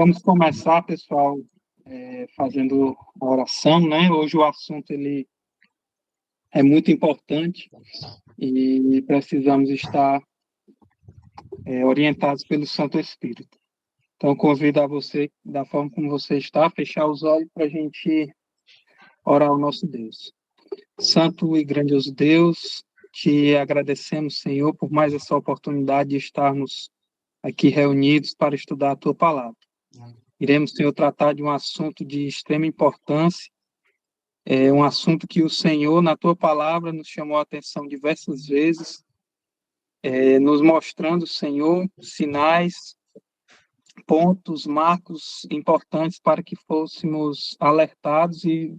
Vamos começar, pessoal, fazendo a oração, né? Hoje o assunto ele é muito importante e precisamos estar orientados pelo Santo Espírito. Então, convido a você, da forma como você está, a fechar os olhos para a gente orar ao nosso Deus. Santo e grandioso Deus, te agradecemos, Senhor, por mais essa oportunidade de estarmos aqui reunidos para estudar a Tua Palavra. Iremos, Senhor, tratar de um assunto de extrema importância, um assunto que o Senhor, na Tua Palavra, nos chamou a atenção diversas vezes, nos mostrando, Senhor, sinais, pontos, marcos importantes para que fôssemos alertados e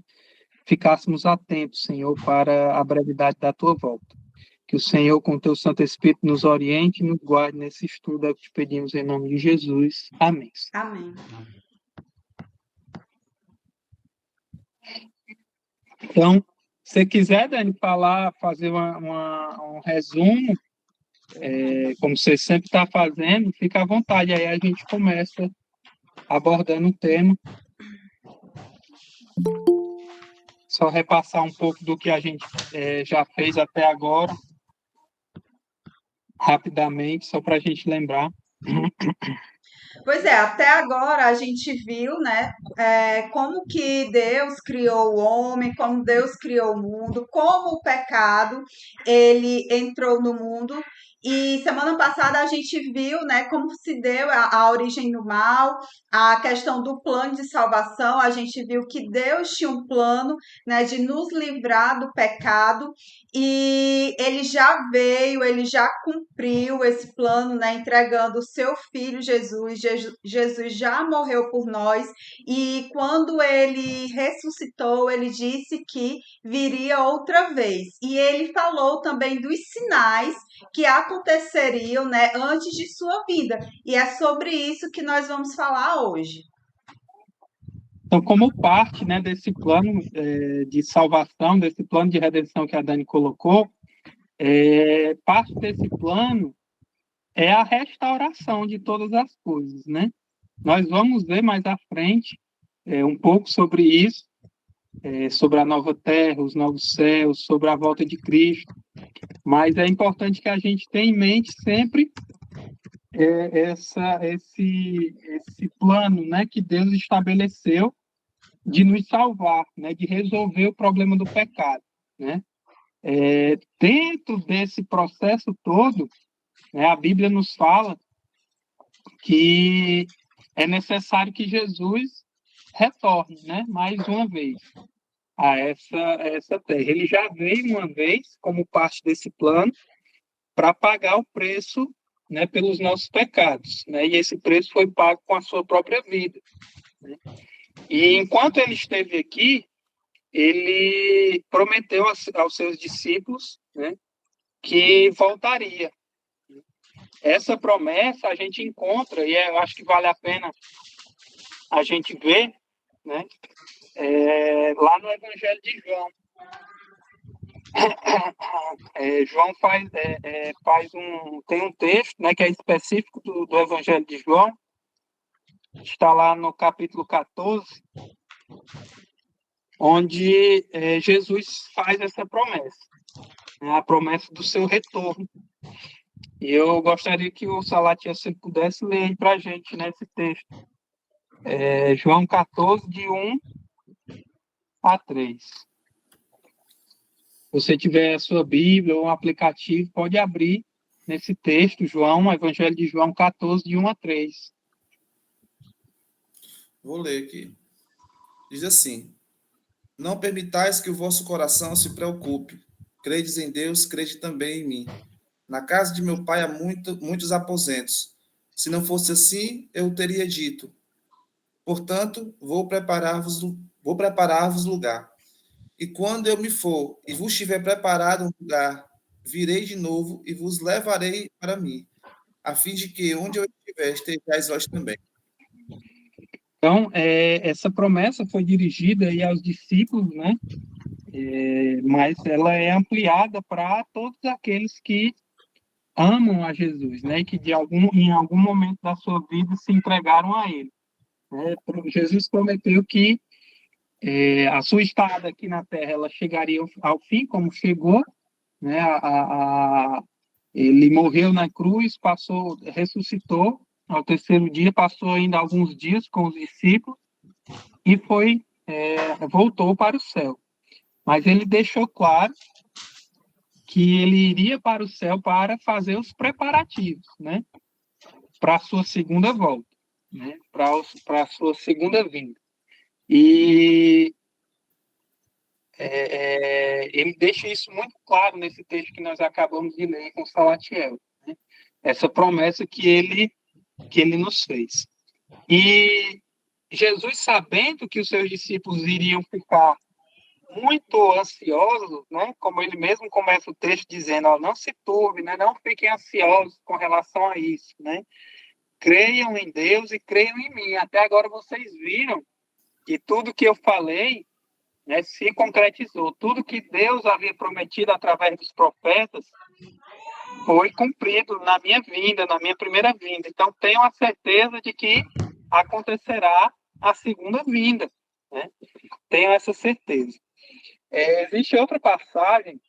ficássemos atentos, Senhor, para a brevidade da Tua volta. Que o Senhor, com o Teu Santo Espírito, nos oriente e nos guarde nesse estudo, é o que te pedimos em nome de Jesus. Amém. Amém. Então, se quiser, Dani, fazer um resumo, como você sempre está fazendo, fica à vontade, aí a gente começa abordando o tema. Só repassar um pouco do que a gente já fez até agora, rapidamente, só para a gente lembrar. Pois é, até agora a gente viu, né, como que Deus criou o homem, como Deus criou o mundo, como o pecado, ele entrou no mundo. E semana passada a gente viu, né, como se deu a origem do mal, a questão do plano de salvação. A gente viu que Deus tinha um plano, né, de nos livrar do pecado. E ele já veio, ele já cumpriu esse plano, né, entregando o seu filho Jesus. Jesus já morreu por nós e quando ele ressuscitou, ele disse que viria outra vez. E ele falou também dos sinais que aconteceriam, né, antes de sua vida. E é sobre isso que nós vamos falar hoje. Então, como parte, né, desse plano de salvação, desse plano de redenção que a Dani colocou, parte desse plano é a restauração de todas as coisas, né? Nós vamos ver mais à frente um pouco sobre isso, sobre a nova terra, os novos céus, sobre a volta de Cristo, mas é importante que a gente tenha em mente sempre esse plano, né, que Deus estabeleceu de nos salvar, né, de resolver o problema do pecado, né? Dentro desse processo todo, né, a Bíblia nos fala que é necessário que Jesus retorne, né, mais uma vez a essa terra. Ele já veio uma vez como parte desse plano para pagar o preço, né, pelos nossos pecados, né, e esse preço foi pago com a sua própria vida, né? E enquanto ele esteve aqui, ele prometeu aos seus discípulos, né, que voltaria. Essa promessa a gente encontra, e eu acho que vale a pena a gente ver, né, lá no Evangelho de João. João tem um texto, né, que é específico do Evangelho de João, está lá no capítulo 14, onde Jesus faz essa promessa, né, a promessa do seu retorno. E eu gostaria que o Salatia, se pudesse ler para a gente nesse texto. João 14, de 1 a 3. Se você tiver a sua Bíblia ou um aplicativo, pode abrir nesse texto, Evangelho de João 14, de 1 a 3. Vou ler aqui. Diz assim: Não permitais que o vosso coração se preocupe. Credes em Deus, crede também em mim. Na casa de meu pai há muitos aposentos. Se não fosse assim, eu o teria dito. Portanto, vou preparar-vos lugar. E quando eu me for e vos tiver preparado um lugar, virei de novo e vos levarei para mim, a fim de que onde eu estiver, estejais vós também. Então, essa promessa foi dirigida aí aos discípulos, né? Mas ela é ampliada para todos aqueles que amam a Jesus, né? E que em algum momento da sua vida se entregaram a Ele. né? Jesus prometeu que a sua estada aqui na Terra ela chegaria ao fim, como chegou, né? Ele morreu na cruz, ressuscitou ao terceiro dia, passou ainda alguns dias com os discípulos e voltou para o céu. Mas ele deixou claro que ele iria para o céu para fazer os preparativos, né? Para a sua segunda volta, né? Para a sua segunda vinda. E ele deixa isso muito claro nesse texto que nós acabamos de ler com Salatiel, né? Essa promessa que ele nos fez. E Jesus, sabendo que os seus discípulos iriam ficar muito ansiosos, né? Como ele mesmo começa o texto dizendo, ó, não se turbe, né? Não fiquem ansiosos com relação a isso, né? Creiam em Deus e creiam em mim. Até agora vocês viram que tudo que eu falei, né, se concretizou. Tudo que Deus havia prometido através dos profetas foi cumprido na minha vinda, na minha primeira vinda. Então, tenho a certeza de que acontecerá a segunda vinda, né? Tenho essa certeza. Existe outra passagem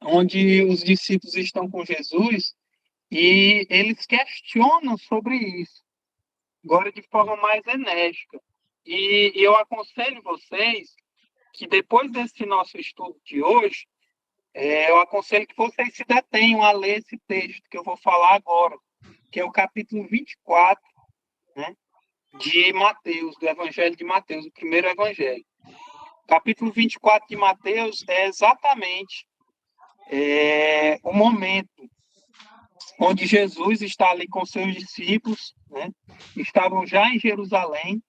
onde os discípulos estão com Jesus e eles questionam sobre isso, agora de forma mais enérgica. E eu aconselho vocês que depois desse nosso estudo de hoje, eu aconselho que vocês se detenham a ler esse texto que eu vou falar agora, que é o capítulo 24, né, de Mateus, do Evangelho de Mateus, o primeiro Evangelho. O capítulo 24 de Mateus é exatamente o momento onde Jesus está ali com seus discípulos, né, estavam já em Jerusalém.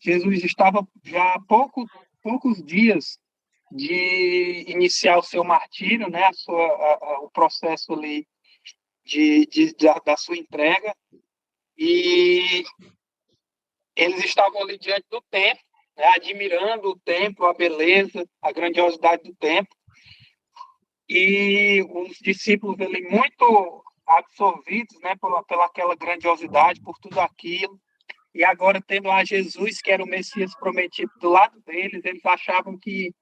Jesus estava já há poucos dias de iniciar o seu martírio, né, o processo ali da sua entrega, e eles estavam ali diante do templo, né, admirando o templo, a beleza, a grandiosidade do templo, e os discípulos ali muito absorvidos, né, pela aquela grandiosidade, por tudo aquilo, e agora tendo a Jesus, que era o Messias prometido, do lado deles, eles achavam que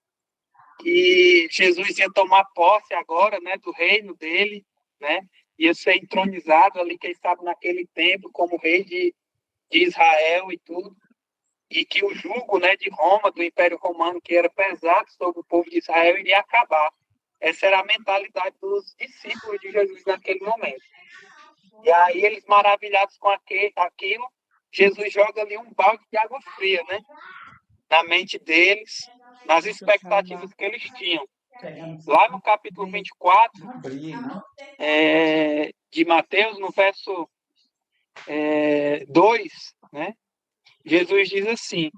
Jesus ia tomar posse agora, né, do reino dele, né, ia ser entronizado ali, quem sabe, naquele tempo, como rei de Israel e tudo, e que o jugo, né, de Roma, do Império Romano, que era pesado sobre o povo de Israel, iria acabar. Essa era a mentalidade dos discípulos de Jesus naquele momento. E aí eles, maravilhados com aquilo, Jesus joga ali um balde de água fria, né, na mente deles, nas expectativas que eles tinham. Lá no capítulo 24 de Mateus, no verso 2, né, Jesus diz assim,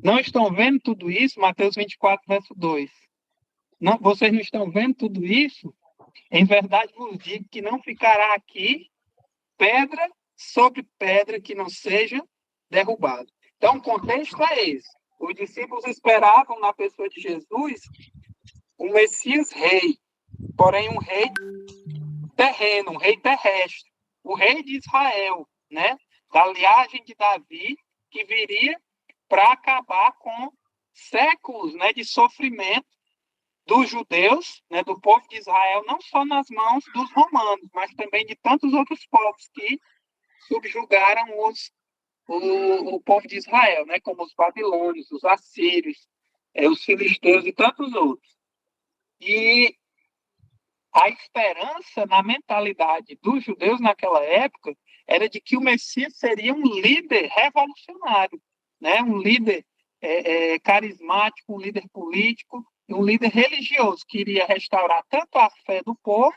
não estão vendo tudo isso? Mateus 24, verso 2. Não, vocês não estão vendo tudo isso? Em verdade vos digo que não ficará aqui pedra sobre pedra que não seja derrubada. Então, o contexto é esse. Os discípulos esperavam na pessoa de Jesus um Messias rei, porém um rei terreno, um rei terrestre, o rei de Israel, né? Da linhagem de Davi, que viria para acabar com séculos, né, de sofrimento dos judeus, né, do povo de Israel, não só nas mãos dos romanos, mas também de tantos outros povos que subjugaram o povo de Israel, né, como os babilônios, os assírios, os filisteus e tantos outros. E a esperança na mentalidade dos judeus naquela época era de que o Messias seria um líder revolucionário, né, um líder carismático, um líder político, um líder religioso, que iria restaurar tanto a fé do povo,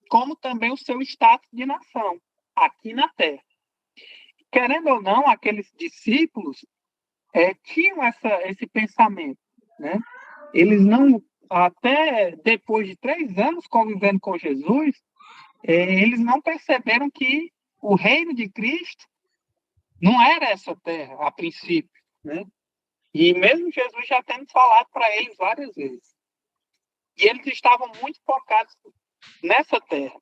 como também o seu status de nação, aqui na Terra. Querendo ou não, aqueles discípulos tinham esse pensamento, né? Eles não, até depois de 3 anos convivendo com Jesus, eles não perceberam que o reino de Cristo não era essa terra, a princípio, né? E mesmo Jesus já tendo falado para eles várias vezes. E eles estavam muito focados nessa terra.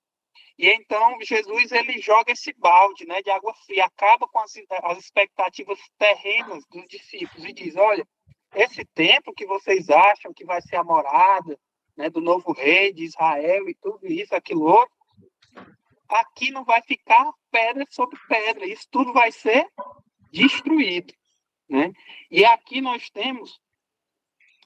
E então Jesus ele joga esse balde, né, de água fria, acaba com as expectativas terrenas dos discípulos e diz: olha, esse templo que vocês acham que vai ser a morada, né, do novo rei de Israel e tudo isso, aquilo outro, aqui não vai ficar pedra sobre pedra, isso tudo vai ser destruído, né? E aqui nós temos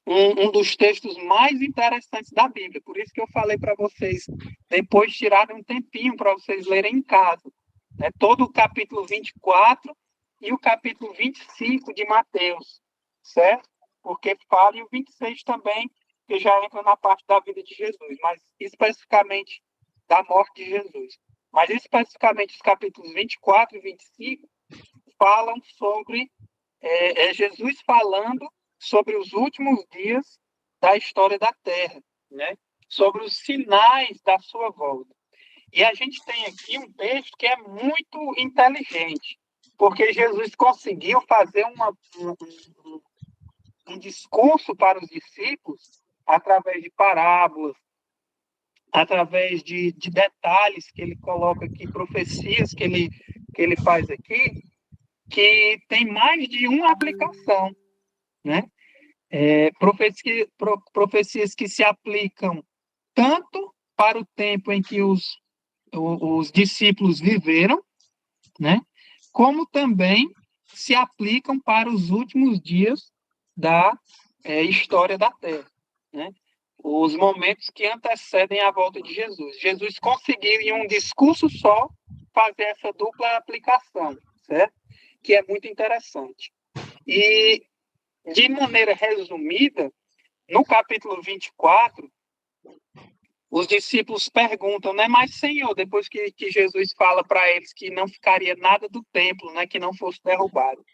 um dos textos mais interessantes da Bíblia, por isso que eu falei para vocês, depois tirarem um tempinho para vocês lerem em casa, né? Todo o capítulo 24 e o capítulo 25 de Mateus, certo? Porque fala e o 26 também, que já entra na parte da vida de Jesus, mas especificamente da morte de Jesus. Mas especificamente os capítulos 24 e 25 falam sobre Jesus falando sobre os últimos dias da história da Terra, né? Sobre os sinais da sua volta. E a gente tem aqui um texto que é muito inteligente, porque Jesus conseguiu fazer um discurso para os discípulos através de parábolas, através de detalhes que ele coloca aqui, profecias que ele faz aqui, que tem mais de uma aplicação, né? Profecias que se aplicam tanto para o tempo em que os discípulos viveram, né? Como também se aplicam para os últimos dias da história da Terra, né? Os momentos que antecedem a volta de Jesus. Jesus conseguiu, em um discurso só, fazer essa dupla aplicação, certo? Que é muito interessante. E, de maneira resumida, no capítulo 24, os discípulos perguntam, né? Mas, Senhor, depois que Jesus fala para eles que não ficaria nada do templo, né? Que não fosse derrubado.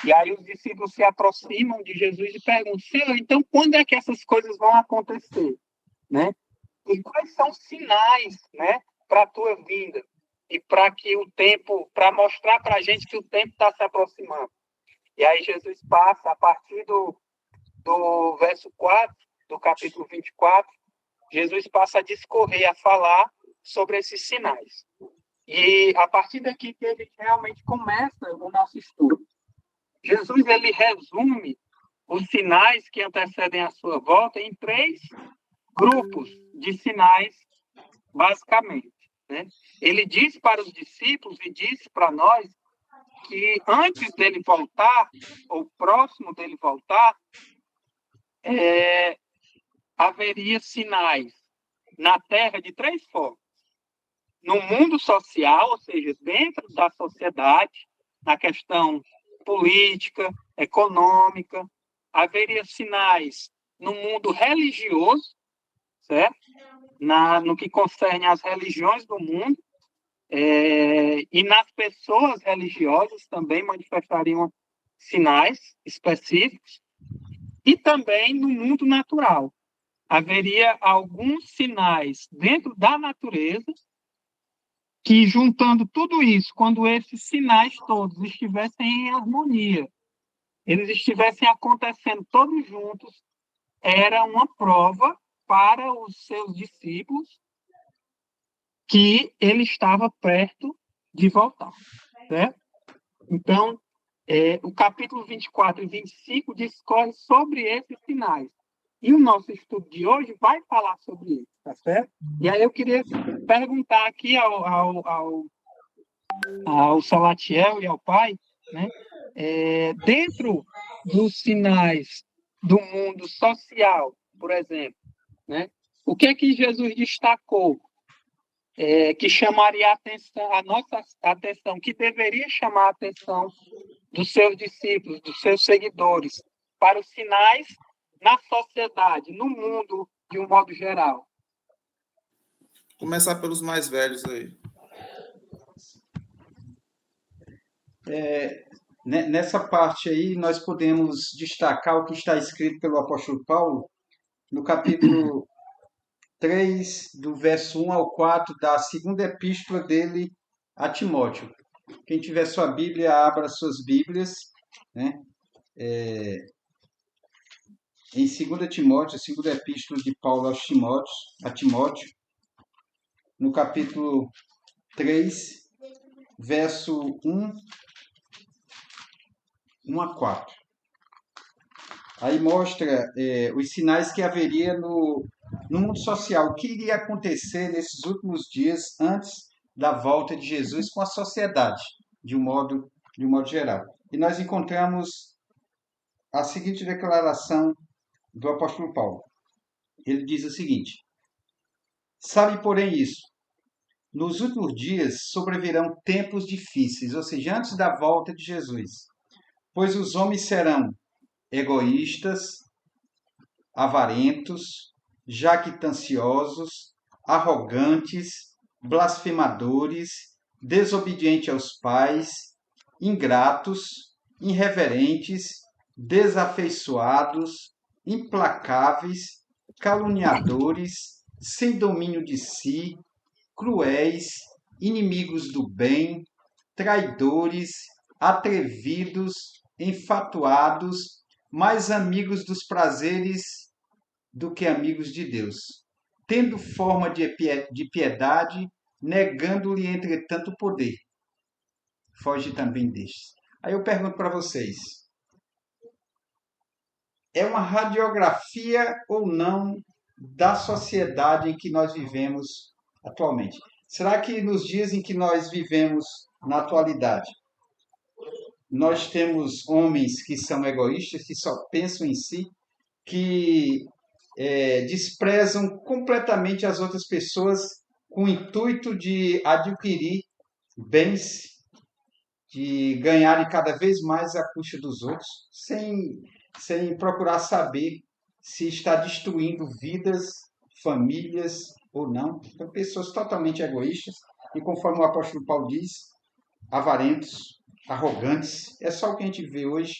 E aí os discípulos se aproximam de Jesus e perguntam: Senhor, então quando é que essas coisas vão acontecer, né? E quais são os sinais, né, para a tua vinda? E para que o tempo, para mostrar para a gente que o tempo está se aproximando. E aí Jesus passa, a partir do verso 4, do capítulo 24, Jesus passa a discorrer, a falar sobre esses sinais. E a partir daqui que a gente realmente começa o nosso estudo. Jesus ele resume os sinais que antecedem a sua volta em 3 grupos de sinais, basicamente, né? Ele diz para os discípulos e disse para nós que antes dele voltar, ou próximo dele voltar, haveria sinais na Terra de 3 formas. No mundo social, ou seja, dentro da sociedade, na questão política, econômica, haveria sinais no mundo religioso, certo? No que concerne às religiões do mundo, e nas pessoas religiosas também manifestariam sinais específicos, e também no mundo natural. Haveria alguns sinais dentro da natureza que, juntando tudo isso, quando esses sinais todos estivessem em harmonia, eles estivessem acontecendo todos juntos, era uma prova para os seus discípulos que ele estava perto de voltar, certo? Então, o capítulo 24 e 25 discorre sobre esses sinais. E o nosso estudo de hoje vai falar sobre isso, tá certo? E aí eu queria perguntar aqui ao Salatiel e ao pai, né? Dentro dos sinais do mundo social, por exemplo, né? O que é que Jesus destacou que chamaria a nossa atenção, que deveria chamar a atenção dos seus discípulos, dos seus seguidores, para os sinais na sociedade, no mundo, de um modo geral? Começar pelos mais velhos aí. Nessa parte aí, nós podemos destacar o que está escrito pelo apóstolo Paulo no capítulo 3, do verso 1 ao 4, da segunda epístola dele a Timóteo. Quem tiver sua Bíblia, abra suas Bíblias, né? Em 2 Timóteo, a segunda epístola de Paulo a Timóteo, no capítulo 3, verso 1 a 4. Aí mostra os sinais que haveria no mundo social, o que iria acontecer nesses últimos dias antes da volta de Jesus com a sociedade, de um modo geral. E nós encontramos a seguinte declaração do apóstolo Paulo. Ele diz o seguinte: sabe, porém, isso, nos últimos dias sobrevirão tempos difíceis, ou seja, antes da volta de Jesus, pois os homens serão egoístas, avarentos, jactanciosos, arrogantes, blasfemadores, desobedientes aos pais, ingratos, irreverentes, desafeiçoados, implacáveis, caluniadores, sem domínio de si, cruéis, inimigos do bem, traidores, atrevidos, enfatuados, mais amigos dos prazeres do que amigos de Deus, tendo forma de piedade, negando-lhe, entretanto, o poder. Foge também destes. Aí eu pergunto para vocês, é uma radiografia ou não da sociedade em que nós vivemos atualmente? Será que nos dias em que nós vivemos na atualidade, nós temos homens que são egoístas, que só pensam em si, que desprezam completamente as outras pessoas com o intuito de adquirir bens, de ganharem cada vez mais à custa dos outros, sem procurar saber se está destruindo vidas, famílias ou não. Então, pessoas totalmente egoístas e, conforme o apóstolo Paulo diz, avarentos, arrogantes. É só o que a gente vê hoje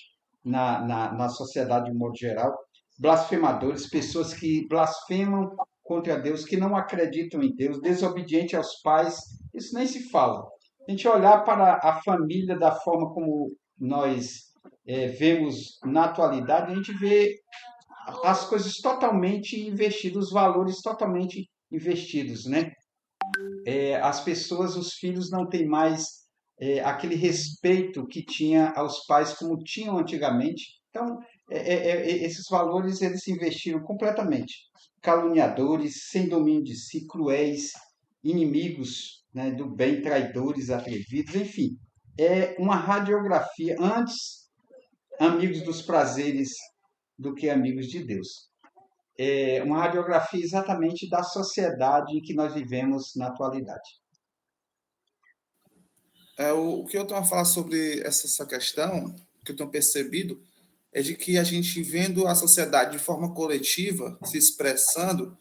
na sociedade de modo geral. Blasfemadores, pessoas que blasfemam contra Deus, que não acreditam em Deus, desobedientes aos pais, isso nem se fala. A gente olhar para a família da forma como nós vemos na atualidade, a gente vê as coisas totalmente investidas, os valores totalmente investidos, né? As pessoas, os filhos não têm mais aquele respeito que tinha aos pais como tinham antigamente. Então, esses valores eles se investiram completamente. Caluniadores, sem domínio de si, cruéis, inimigos, né, do bem, traidores, atrevidos, enfim. É uma radiografia, antes amigos dos prazeres do que amigos de Deus. É uma radiografia exatamente da sociedade em que nós vivemos na atualidade. O que eu tenho a falar sobre essa questão, que eu tenho percebido, é de que a gente, vendo a sociedade de forma coletiva, se expressando,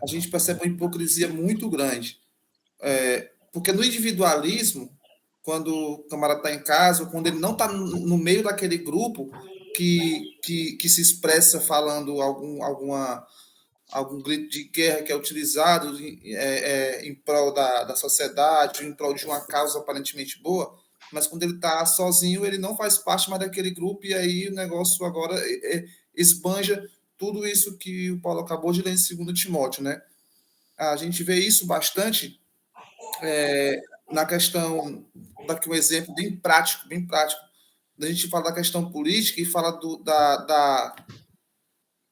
a gente percebe uma hipocrisia muito grande. Porque no individualismo, quando o camarada está em casa, ou quando ele não está no meio daquele grupo que se expressa falando algum grito de guerra que é utilizado em prol da sociedade, em prol de uma causa aparentemente boa, mas quando ele está sozinho, ele não faz parte mais daquele grupo, e aí o negócio agora esbanja tudo isso que o Paulo acabou de ler em 2 Timóteo, né? A gente vê isso bastante na questão, daqui um exemplo bem prático, a gente fala da questão política e fala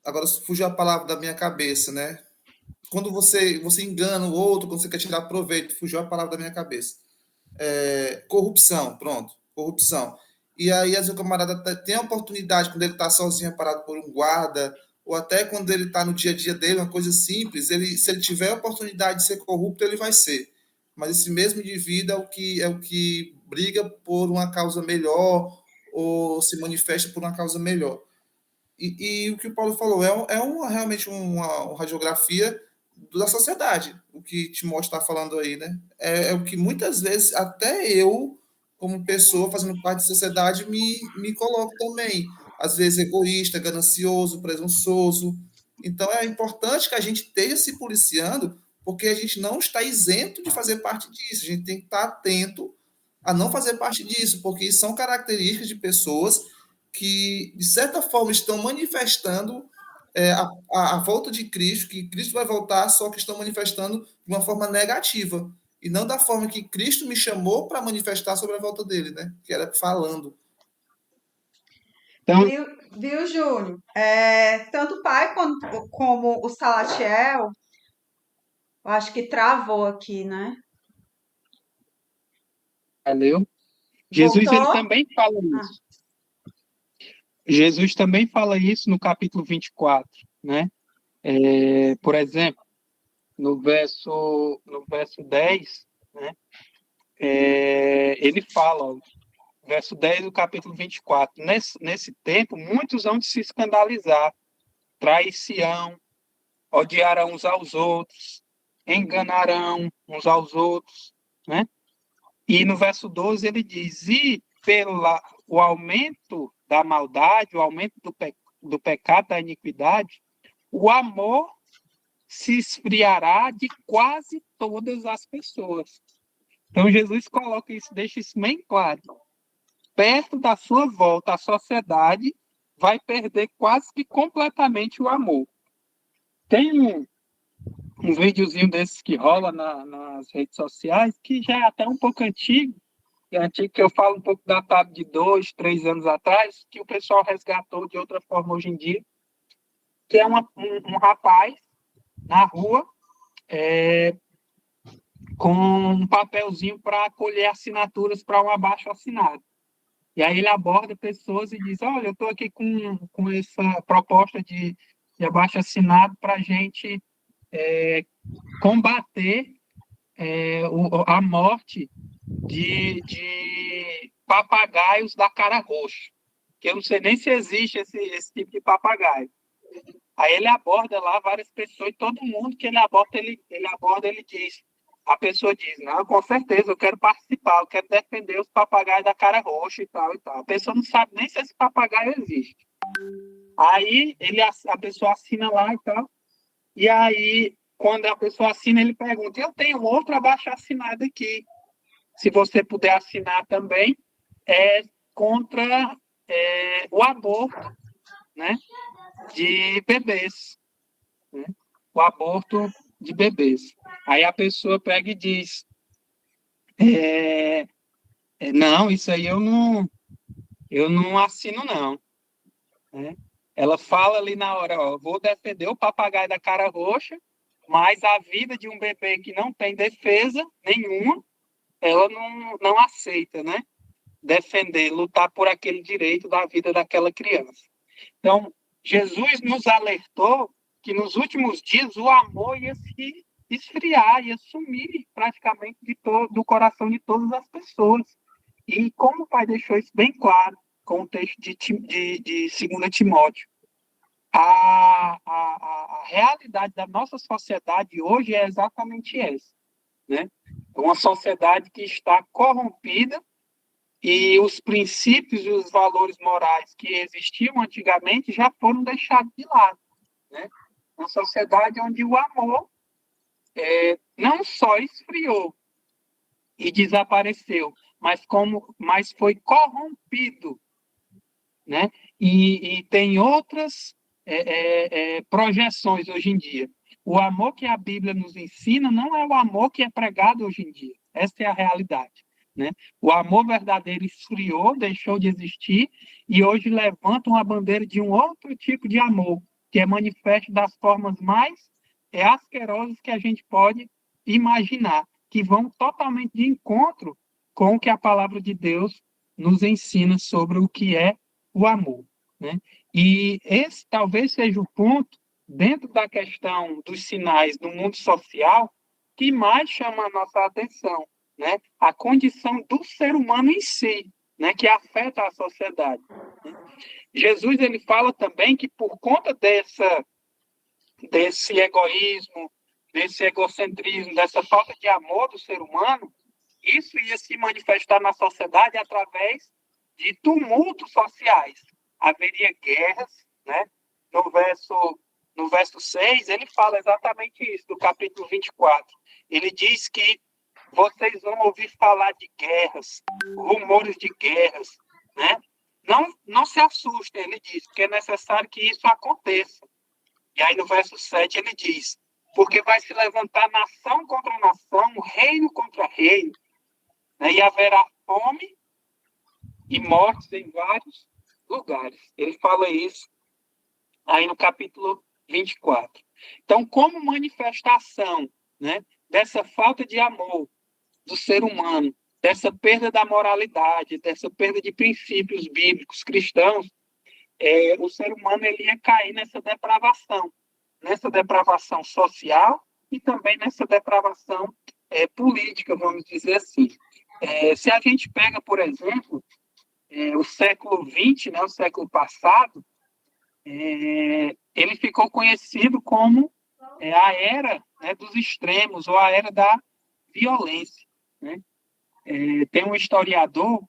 agora fugiu a palavra da minha cabeça, né? Quando você engana o outro, quando você quer tirar proveito, fugiu a palavra da minha cabeça. Corrupção, pronto, corrupção. E aí, às vezes, o camarada tem a oportunidade, quando ele está sozinho, parado por um guarda, ou até quando ele está no dia a dia dele, uma coisa simples, se ele tiver a oportunidade de ser corrupto, ele vai ser. Mas esse mesmo indivíduo é o que briga por uma causa melhor, ou se manifesta por uma causa melhor. E o que o Paulo falou realmente uma radiografia da sociedade, o que Timóteo está falando aí, né? É o que muitas vezes, até eu, como pessoa fazendo parte da sociedade, me coloco também. Às vezes egoísta, ganancioso, presunçoso. Então é importante que a gente esteja se policiando, porque a gente não está isento de fazer parte disso. A gente tem que estar atento a não fazer parte disso, porque são características de pessoas que, de certa forma, estão manifestando a volta de Cristo, que Cristo vai voltar, só que estão manifestando de uma forma negativa, e não da forma que Cristo me chamou para manifestar sobre a volta dele, né? Que era falando. Então, Viu, Júnior? Tanto o pai como o Salatiel, eu acho que travou aqui, né? valeu. Jesus, ele Voltou? também fala Ah, isso. Jesus também fala isso no capítulo 24, né? Por exemplo, no verso 10, né? Ele fala, ó, verso 10 do capítulo 24, nesse tempo, muitos hão de se escandalizar, trair-se-ão, odiarão uns aos outros, enganarão uns aos outros, né? E no verso 12 ele diz, e o aumento da maldade, o aumento do pecado, da iniquidade, o amor se esfriará de quase todas as pessoas. Então Jesus coloca isso, deixa isso bem claro. Perto da sua volta, a sociedade vai perder quase que completamente o amor. Tem um videozinho desses que rola nas redes sociais, que já é até um pouco antigo, que eu falo um pouco datado de 2, 3 anos atrás, que o pessoal resgatou de outra forma hoje em dia, que é um rapaz na rua com um papelzinho para colher assinaturas para um abaixo-assinado. E aí ele aborda pessoas e diz, olha, eu estou aqui com essa proposta de abaixo-assinado para a gente combater a morte de papagaios da cara roxa, que eu não sei nem se existe esse tipo de papagaio. Aí ele aborda lá várias pessoas, e todo mundo que ele aborda, ele diz. A pessoa diz, não, com certeza, eu quero participar, eu quero defender os papagaios da cara roxa e tal e tal. A pessoa não sabe nem se esse papagaio existe. Aí a pessoa assina lá e tal, e aí, quando a pessoa assina, ele pergunta, eu tenho outro abaixo-assinado aqui, se você puder assinar também, contra o aborto, né, de bebês, né, o aborto de bebês. Aí a pessoa pega e diz, não, isso aí eu não assino não, né? Ela fala ali na hora, ó, vou defender o papagaio da cara roxa, mas a vida de um bebê que não tem defesa nenhuma, ela não aceita, né? Defender, lutar por aquele direito da vida daquela criança. Então, Jesus nos alertou que nos últimos dias o amor ia se esfriar, ia sumir praticamente do coração de todas as pessoas. E como o Pai deixou isso bem claro com o texto de 2 Timóteo, a realidade da nossa sociedade hoje é exatamente essa, né? Uma sociedade que está corrompida e os princípios e os valores morais que existiam antigamente já foram deixados de lado, né? Uma sociedade onde o amor não só esfriou e desapareceu, mas foi corrompido, né? E tem outras projeções hoje em dia. O amor que a Bíblia nos ensina não é o amor que é pregado hoje em dia. Essa é a realidade, né? O amor verdadeiro esfriou, deixou de existir e hoje levanta uma bandeira de um outro tipo de amor, que é manifesto das formas mais asquerosas que a gente pode imaginar, que vão totalmente de encontro com o que a palavra de Deus nos ensina sobre o que é o amor, né? E esse talvez seja o ponto, dentro da questão dos sinais do mundo social, que mais chama a nossa atenção, né? A condição do ser humano em si, né? Que afeta a sociedade, né? Jesus ele fala também que por conta desse egoísmo, desse egocentrismo, dessa falta de amor do ser humano, isso ia se manifestar na sociedade através de tumultos sociais. Haveria guerras, né? No verso 6, ele fala exatamente isso, do capítulo 24. Ele diz que vocês vão ouvir falar de guerras, rumores de guerras, né? Não se assustem, ele diz, porque é necessário que isso aconteça. E aí no verso 7 ele diz: porque vai se levantar nação contra nação, reino contra reino, né? E haverá fome e mortes em vários lugares. Ele fala isso aí no capítulo 24. Então, como manifestação, né, dessa falta de amor do ser humano, dessa perda da moralidade, dessa perda de princípios bíblicos cristãos, o ser humano ele ia cair nessa depravação social e também nessa depravação política, vamos dizer assim. Se a gente pega, por exemplo, o século XX, né, o século passado, ele ficou conhecido como a era, né, dos extremos, ou a era da violência, né? Tem um historiador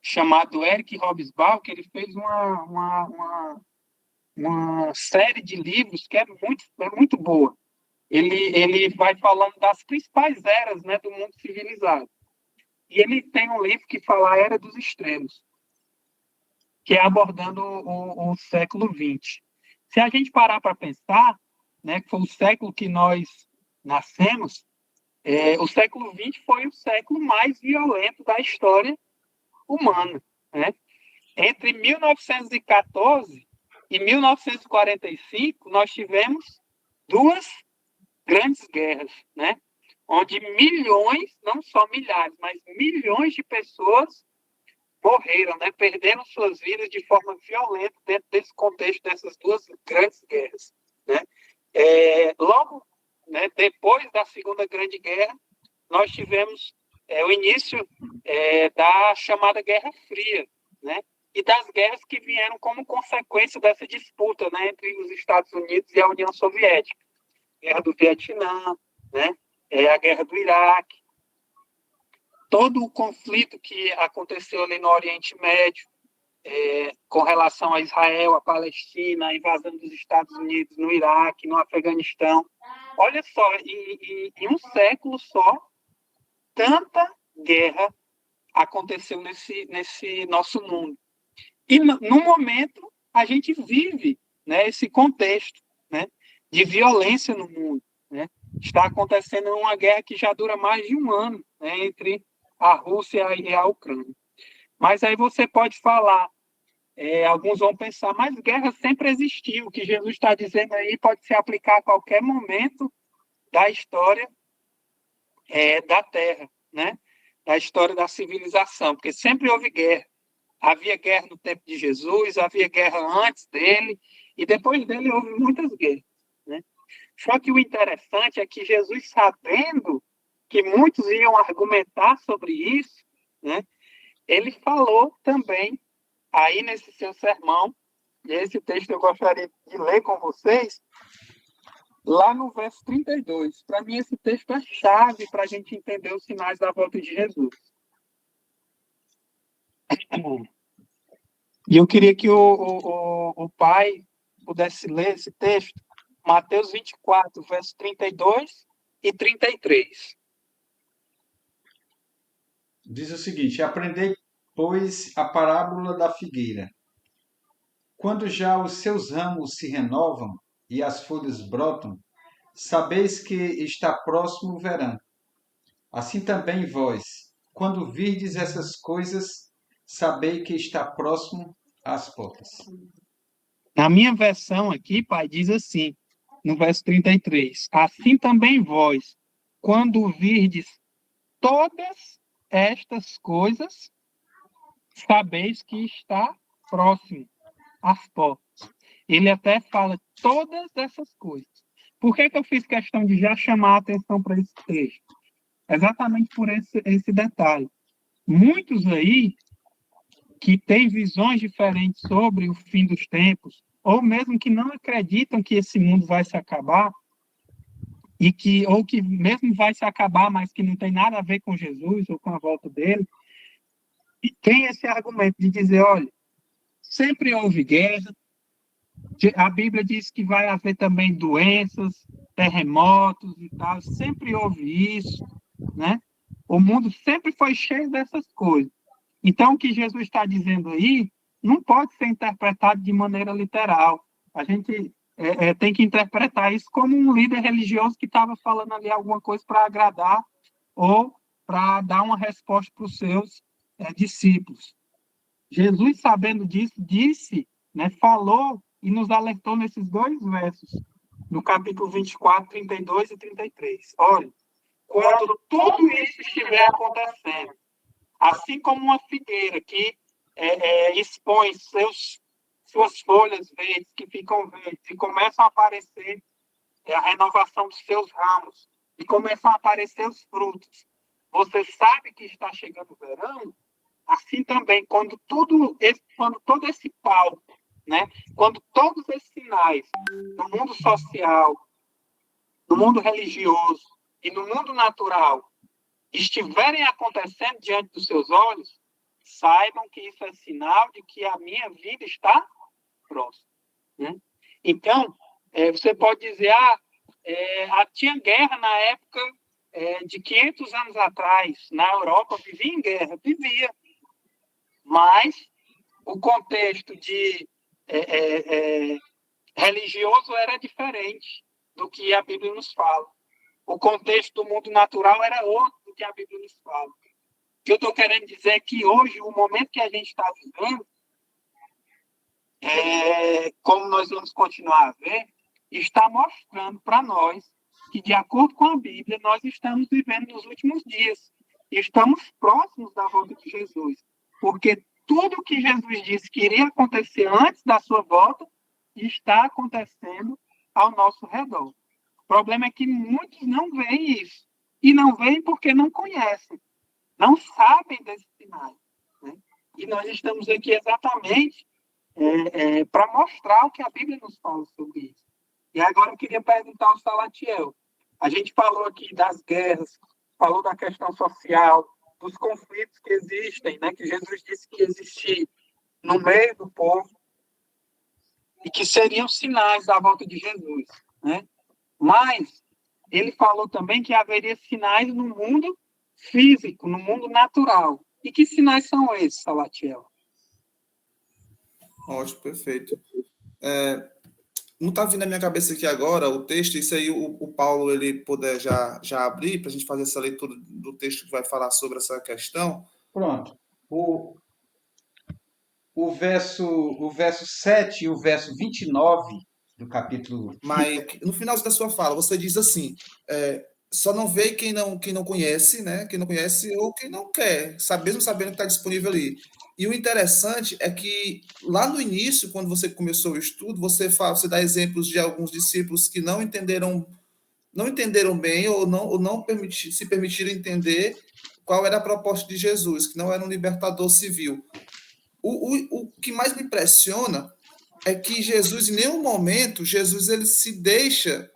chamado Eric Hobsbawm, que ele fez uma série de livros que é muito boa. Ele vai falando das principais eras, né, do mundo civilizado. E ele tem um livro que fala a Era dos Extremos, que é abordando o século XX. Se a gente parar para pensar, né, que foi o século que nós nascemos, o século XX foi o século mais violento da história humana, né? Entre 1914 e 1945, nós tivemos duas grandes guerras, né? Onde milhões, não só milhares, mas milhões de pessoas morreram, né? Perderam suas vidas de forma violenta dentro desse contexto dessas duas grandes guerras, né? Logo, né, depois da Segunda Grande Guerra, nós tivemos o início da chamada Guerra Fria, né? E das guerras que vieram como consequência dessa disputa, né, entre os Estados Unidos e a União Soviética. Guerra do Vietnã, né? A Guerra do Iraque, todo o conflito que aconteceu ali no Oriente Médio, com relação a Israel, a Palestina, a invasão dos Estados Unidos no Iraque, no Afeganistão. Olha só, em um século só, tanta guerra aconteceu nesse nosso mundo. E, no momento, a gente vive, né, esse contexto, né, de violência no mundo, né? Está acontecendo uma guerra que já dura mais de um ano, né, entre a Rússia e a Ucrânia. Mas aí você pode falar, alguns vão pensar, mas guerra sempre existiu. O que Jesus está dizendo aí pode se aplicar a qualquer momento da história da Terra, né? Da história da civilização, porque sempre houve guerra. Havia guerra no tempo de Jesus, havia guerra antes dele, e depois dele houve muitas guerras, né? Só que o interessante é que Jesus, sabendo que muitos iam argumentar sobre isso, né, ele falou também, aí nesse seu sermão, e esse texto eu gostaria de ler com vocês, lá no verso 32. Para mim, esse texto é chave para a gente entender os sinais da volta de Jesus. E eu queria que o pai pudesse ler esse texto, Mateus 24, verso 32 e 33. Diz o seguinte: aprendei, pois, a parábola da figueira. Quando já os seus ramos se renovam e as folhas brotam, sabeis que está próximo o verão. Assim também vós, quando virdes essas coisas, sabei que está próximo às portas. Na minha versão aqui, pai, diz assim, no verso 33, assim também vós, quando virdes todas estas coisas, sabeis que está próximo às portas. Ele até fala todas essas coisas. Por que eu fiz questão de já chamar a atenção para esse texto? Exatamente por esse detalhe. Muitos aí que têm visões diferentes sobre o fim dos tempos, ou mesmo que não acreditam que esse mundo vai se acabar, ou que mesmo vai se acabar, mas que não tem nada a ver com Jesus ou com a volta dele, e tem esse argumento de dizer, olha, sempre houve guerra, a Bíblia diz que vai haver também doenças, terremotos e tal, sempre houve isso, né? O mundo sempre foi cheio dessas coisas. Então, o que Jesus está dizendo aí não pode ser interpretado de maneira literal. A gente tem que interpretar isso como um líder religioso que estava falando ali alguma coisa para agradar ou para dar uma resposta para os seus discípulos. Jesus, sabendo disso, disse, né, falou e nos alertou nesses dois versos, no capítulo 24, 32 e 33. Olha, quando tudo isso estiver acontecendo, assim como uma figueira que expõe suas folhas verdes, que ficam verdes, e começam a aparecer a renovação dos seus ramos, e começam a aparecer os frutos. Você sabe que está chegando o verão? Assim também, quando todo esse palco, né, quando todos esses sinais no mundo social, no mundo religioso e no mundo natural estiverem acontecendo diante dos seus olhos, saibam que isso é sinal de que a minha vida está próxima. Né? Então, você pode dizer, tinha guerra na época de 500 anos atrás, na Europa, vivia em guerra, vivia. Mas o contexto religioso era diferente do que a Bíblia nos fala. O contexto do mundo natural era outro do que a Bíblia nos fala. O que eu estou querendo dizer é que hoje, o momento que a gente está vivendo, como nós vamos continuar a ver, está mostrando para nós que, de acordo com a Bíblia, nós estamos vivendo nos últimos dias. E estamos próximos da volta de Jesus. Porque tudo que Jesus disse que iria acontecer antes da sua volta está acontecendo ao nosso redor. O problema é que muitos não veem isso. E não veem porque não conhecem, não sabem desses sinais. Né? E nós estamos aqui exatamente para mostrar o que a Bíblia nos fala sobre isso. E agora eu queria perguntar ao Salatiel. A gente falou aqui das guerras, falou da questão social, dos conflitos que existem, né, que Jesus disse que existiam no meio do povo, e que seriam sinais da volta de Jesus. Né? Mas ele falou também que haveria sinais no mundo físico, no mundo natural. E que sinais são esses, Salatiel? Ótimo, perfeito. Não está vindo na minha cabeça aqui agora o texto, isso aí o Paulo ele puder já abrir para a gente fazer essa leitura do texto que vai falar sobre essa questão. Pronto. O verso 7 e o verso 29 do capítulo... Mas no final da sua fala, você diz assim, só não vê quem não conhece, né? Quem não conhece ou quem não quer, mesmo sabendo que está disponível ali. E o interessante é que lá no início, quando você começou o estudo, você dá exemplos de alguns discípulos que não entenderam bem ou não se permitiram entender qual era a proposta de Jesus, que não era um libertador civil. O que mais me impressiona é que Jesus, em nenhum momento, ele se deixa,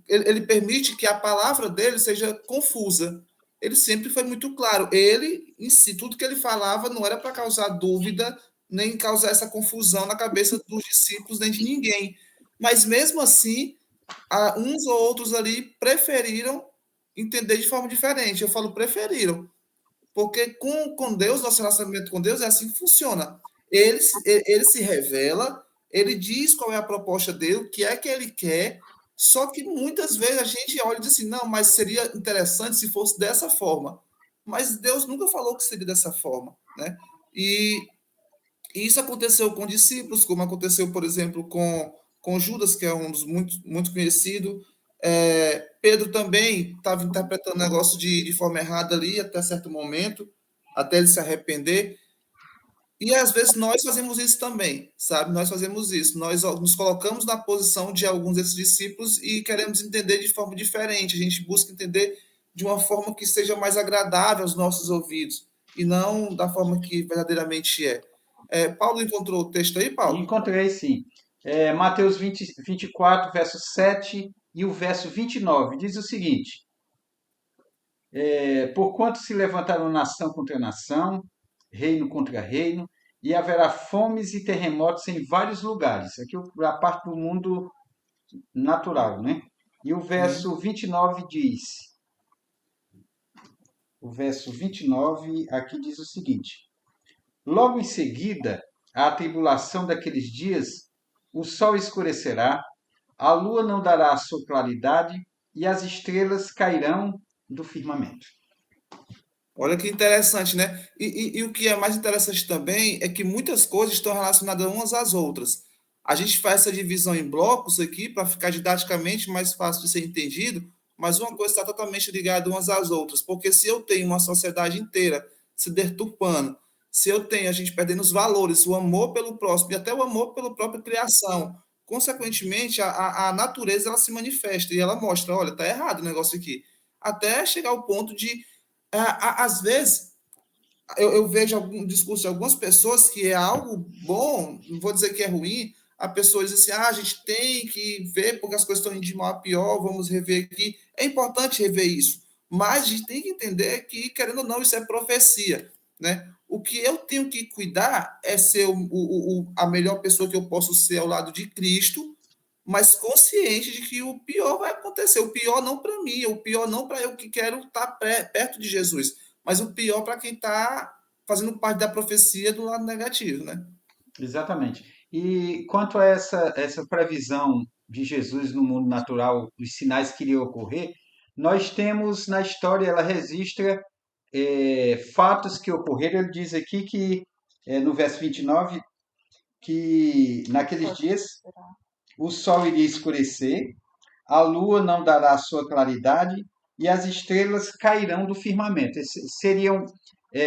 ele permite que a palavra dele seja confusa. Ele sempre foi muito claro. Ele, em si, tudo que ele falava não era para causar dúvida, nem causar essa confusão na cabeça dos discípulos, nem de ninguém. Mas, mesmo assim, uns ou outros ali preferiram entender de forma diferente. Eu falo preferiram, porque com Deus, nosso relacionamento com Deus é assim que funciona. Ele se revela, ele diz qual é a proposta dele, o que é que ele quer, só que muitas vezes a gente olha e diz assim, não, mas seria interessante se fosse dessa forma. Mas Deus nunca falou que seria dessa forma, né? E isso aconteceu com discípulos, como aconteceu, por exemplo, com Judas, que é um dos muito conhecido. Pedro também estava interpretando o negócio de forma errada ali, até certo momento, até ele se arrepender. E às vezes nós fazemos isso também, sabe? Nós fazemos isso. Nós nos colocamos na posição de alguns desses discípulos e queremos entender de forma diferente. A gente busca entender de uma forma que seja mais agradável aos nossos ouvidos e não da forma que verdadeiramente é. Paulo encontrou o texto aí, Paulo? Encontrei, sim. Mateus 24, verso 7 e o verso 29. Diz o seguinte: porquanto se levantaram nação contra nação, reino contra reino, e haverá fomes e terremotos em vários lugares. Aqui é a parte do mundo natural, né? E o verso 29 diz... O verso 29 aqui diz o seguinte: logo em seguida, a tribulação daqueles dias o sol escurecerá, a lua não dará a sua claridade e as estrelas cairão do firmamento. Olha que interessante, né? E o que é mais interessante também é que muitas coisas estão relacionadas umas às outras. A gente faz essa divisão em blocos aqui para ficar didaticamente mais fácil de ser entendido, mas uma coisa está totalmente ligada umas às outras, porque se eu tenho uma sociedade inteira se deturpando, se eu tenho a gente perdendo os valores, o amor pelo próximo e até o amor pela própria criação, consequentemente a natureza ela se manifesta e ela mostra, olha, tá errado o negócio aqui, até chegar ao ponto de às vezes, eu vejo algum discurso de algumas pessoas que é algo bom, não vou dizer que é ruim, a pessoa diz assim, a gente tem que ver porque as coisas estão indo de mal a pior, vamos rever aqui. É importante rever isso, mas a gente tem que entender que, querendo ou não, isso é profecia, né? O que eu tenho que cuidar é ser a melhor pessoa que eu posso ser ao lado de Cristo, mas consciente de que o pior vai acontecer. O pior não para mim, o pior não para eu que quero estar perto de Jesus, mas o pior para quem está fazendo parte da profecia do lado negativo, né? Exatamente. E quanto a essa previsão de Jesus no mundo natural, os sinais que iriam ocorrer, nós temos na história, ela registra fatos que ocorreram. Ele diz aqui que, no verso 29, que naqueles dias o sol iria escurecer, a lua não dará a sua claridade e as estrelas cairão do firmamento. Esses seriam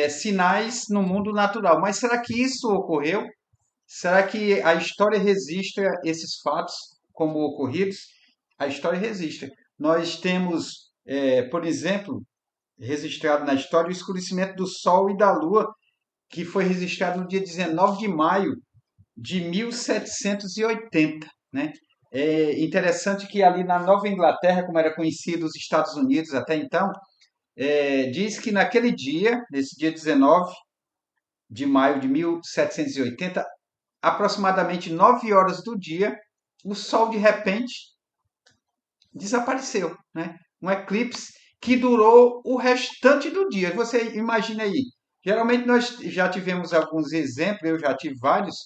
sinais no mundo natural. Mas será que isso ocorreu? Será que a história registra esses fatos como ocorridos? A história registra. Nós temos, por exemplo, registrado na história o escurecimento do Sol e da Lua, que foi registrado no dia 19 de maio de 1780, né? É interessante que ali na Nova Inglaterra, como era conhecido os Estados Unidos até então, diz que naquele dia, nesse dia 19 de maio de 1780, aproximadamente 9 horas do dia, o Sol de repente desapareceu, né? Um eclipse que durou o restante do dia. Você imagina aí. Geralmente nós já tivemos alguns exemplos, eu já tive vários,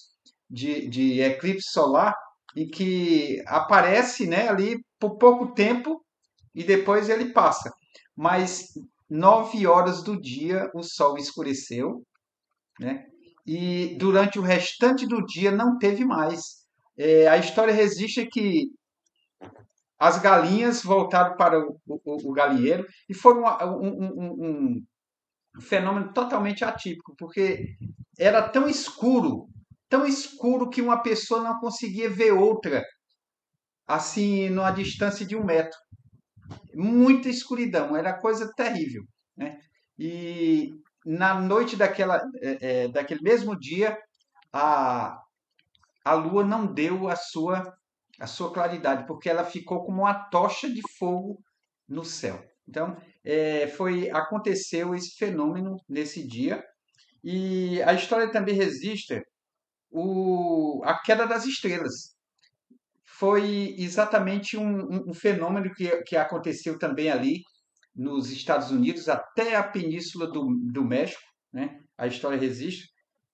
de eclipse solar, em que aparece, né, ali por pouco tempo e depois ele passa. Mas 9 horas do dia o Sol escureceu, né? E durante o restante do dia não teve mais. A história registra que as galinhas voltaram para o galinheiro e foi um fenômeno totalmente atípico, porque era tão escuro que uma pessoa não conseguia ver outra, assim, numa distância de 1 metro. Muita escuridão, era coisa terrível, né? E na noite daquele mesmo dia, a, a lua não deu a sua claridade, porque ela ficou como uma tocha de fogo no céu. Então, aconteceu esse fenômeno nesse dia. E a história também registra a queda das estrelas. Foi exatamente um fenômeno que aconteceu também ali nos Estados Unidos, até a Península do México, né? A história registra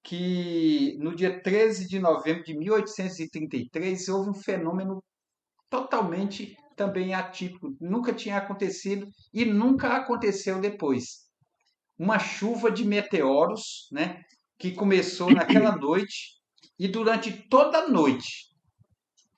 que no dia 13 de novembro de 1833 houve um fenômeno totalmente também atípico, nunca tinha acontecido e nunca aconteceu depois. Uma chuva de meteoros, né, que começou naquela noite e durante toda a noite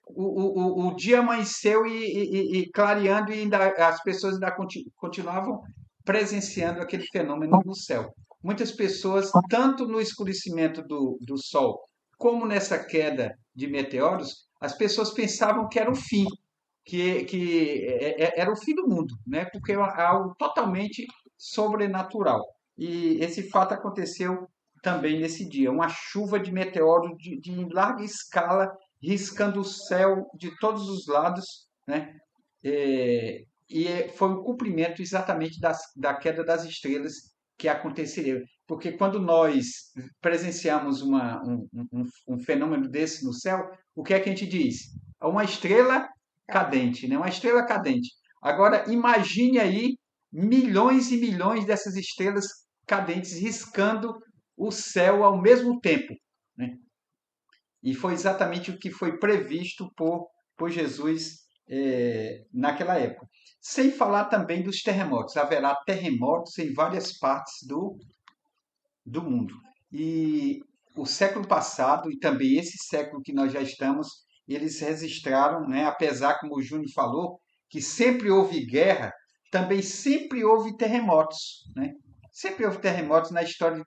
o dia amanheceu e clareando e ainda, as pessoas ainda continuavam presenciando aquele fenômeno no céu. Muitas pessoas, tanto no escurecimento do Sol como nessa queda de meteoros, as pessoas pensavam que era o fim, que era o fim do mundo, né? Porque é algo totalmente sobrenatural. E esse fato aconteceu também nesse dia, uma chuva de meteoros de larga escala, riscando o céu de todos os lados, né? E foi o cumprimento exatamente da queda das estrelas que aconteceria. Porque quando nós presenciamos um fenômeno desse no céu, o que é que a gente diz? É uma estrela cadente, né? Uma estrela cadente. Agora, imagine aí milhões e milhões dessas estrelas cadentes riscando o céu ao mesmo tempo, né? E foi exatamente o que foi previsto por Jesus naquela época. Sem falar também dos terremotos. Haverá terremotos em várias partes do mundo. E o século passado, e também esse século que nós já estamos, eles registraram, né, apesar, como o Júnior falou, que sempre houve guerra, também sempre houve terremotos. Né? Sempre houve terremotos na história de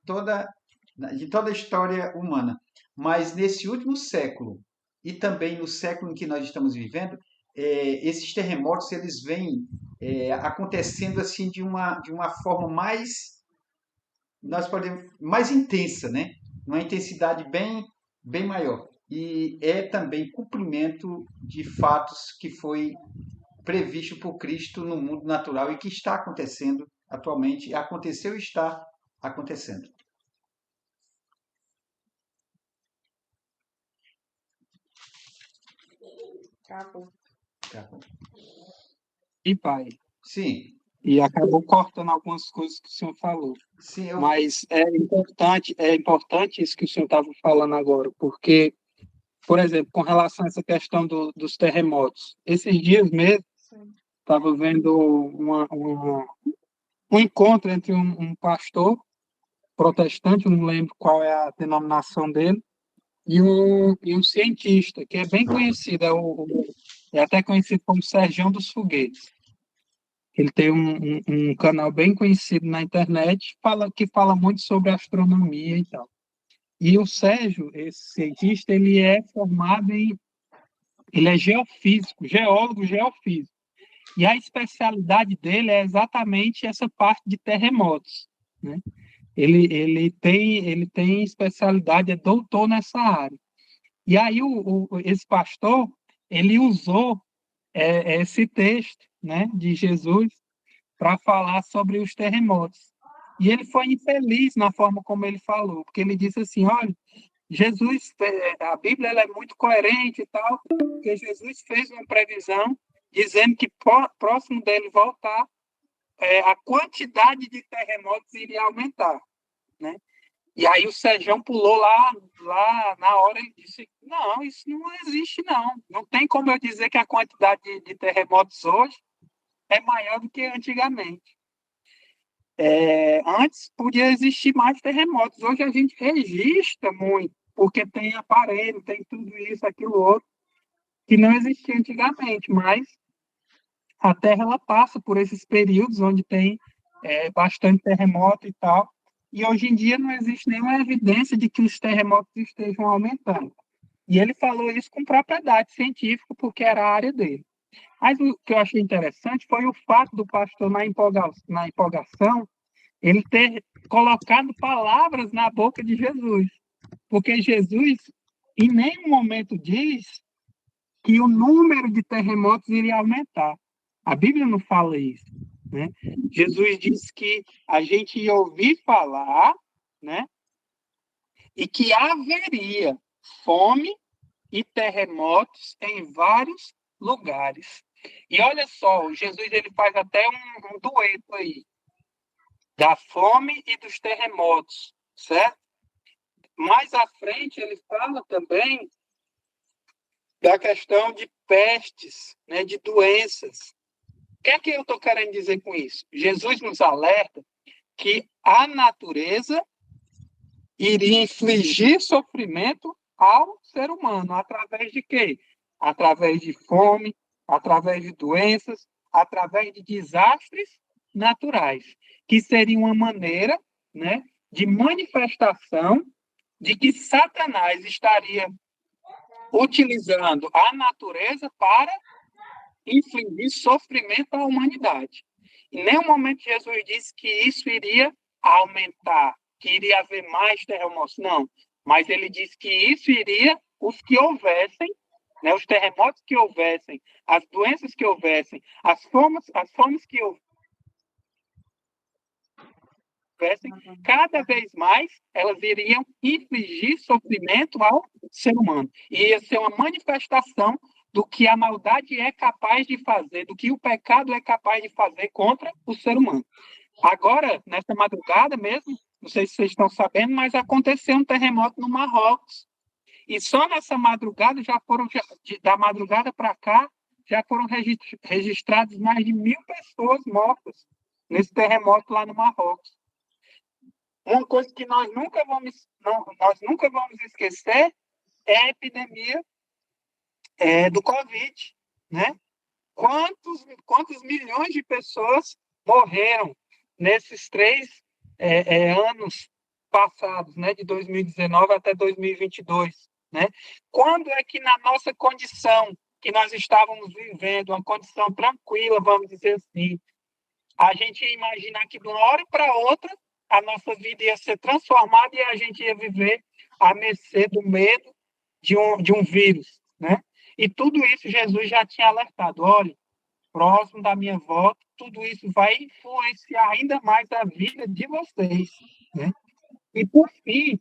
toda a história humana. Mas nesse último século, e também no século em que nós estamos vivendo, esses terremotos eles vêm acontecendo assim de uma forma mais intensa, né? Uma intensidade bem maior. E é também cumprimento de fatos que foi previsto por Cristo no mundo natural e que está acontecendo atualmente, aconteceu e está acontecendo. Acabou. Tá bom. E pai, Sim, e acabou cortando algumas coisas que o senhor falou. sim, Mas é importante isso que o senhor estava falando agora, porque, por exemplo, com relação a essa questão dos terremotos, esses dias mesmo, estava vendo um encontro entre um pastor protestante, eu não lembro qual é a denominação dele, e um cientista, que é bem conhecido, é até conhecido como Sergião dos Foguetes. Ele tem um canal bem conhecido na internet que fala muito sobre astronomia e tal. E o Sérgio, esse cientista, ele é geofísico, geólogo geofísico. E a especialidade dele é exatamente essa parte de terremotos, né? Ele tem especialidade, é doutor nessa área. E aí esse pastor, ele usou esse texto, né, de Jesus para falar sobre os terremotos. E ele foi infeliz na forma como ele falou, porque ele disse assim, olha, Jesus, a Bíblia ela é muito coerente e tal, porque Jesus fez uma previsão dizendo que próximo dele voltar, a quantidade de terremotos iria aumentar, né? E aí o Sejão pulou lá na hora e disse, não, isso não existe não. Não tem como eu dizer que a quantidade de terremotos hoje é maior do que antigamente. Antes podia existir mais terremotos. Hoje a gente registra muito, porque tem aparelho, tem tudo isso, aquilo outro, que não existia antigamente, mas a Terra ela passa por esses períodos onde tem bastante terremoto e tal, e hoje em dia não existe nenhuma evidência de que os terremotos estejam aumentando. E ele falou isso com propriedade científica, porque era a área dele. Mas o que eu achei interessante foi o fato do pastor, na empolgação, ele ter colocado palavras na boca de Jesus. Porque Jesus, em nenhum momento, diz que o número de terremotos iria aumentar. A Bíblia não fala isso, né? Jesus diz que a gente ia ouvir falar, né? E que haveria fome e terremotos em vários lugares. E olha só, Jesus ele faz até um dueto aí, da fome e dos terremotos, certo? Mais à frente ele fala também da questão de pestes, né, de doenças. O que é que eu estou querendo dizer com isso? Jesus nos alerta que a natureza iria infligir sofrimento ao ser humano. Através de quê? Através de fome, através de doenças, através de desastres naturais, que seria uma maneira, né, de manifestação de que Satanás estaria utilizando a natureza para infligir sofrimento à humanidade. Em nenhum momento Jesus disse que isso iria aumentar, que iria haver mais terremotos. Não. Mas ele disse que isso iria, os que houvessem, né, os terremotos que houvessem, as doenças que houvessem, as fomes que houvessem, cada vez mais elas iriam infligir sofrimento ao ser humano. E ia ser uma manifestação do que a maldade é capaz de fazer, do que o pecado é capaz de fazer contra o ser humano. Agora, nessa madrugada mesmo, não sei se vocês estão sabendo, mas aconteceu um terremoto no Marrocos. E só nessa madrugada da madrugada para cá, já foram registradas mais de 1.000 pessoas mortas nesse terremoto lá no Marrocos. Uma coisa que nós nunca vamos esquecer é a epidemia do Covid, né? Quantos milhões de pessoas morreram nesses 3 anos passados, né? De 2019 até 2022, né? Quando é que na nossa condição que nós estávamos vivendo, uma condição tranquila, vamos dizer assim, a gente ia imaginar que de uma hora para outra a nossa vida ia ser transformada e a gente ia viver à mercê do medo de um vírus, né? E tudo isso Jesus já tinha alertado. Olha, próximo da minha volta, tudo isso vai influenciar ainda mais a vida de vocês, né? E por fim,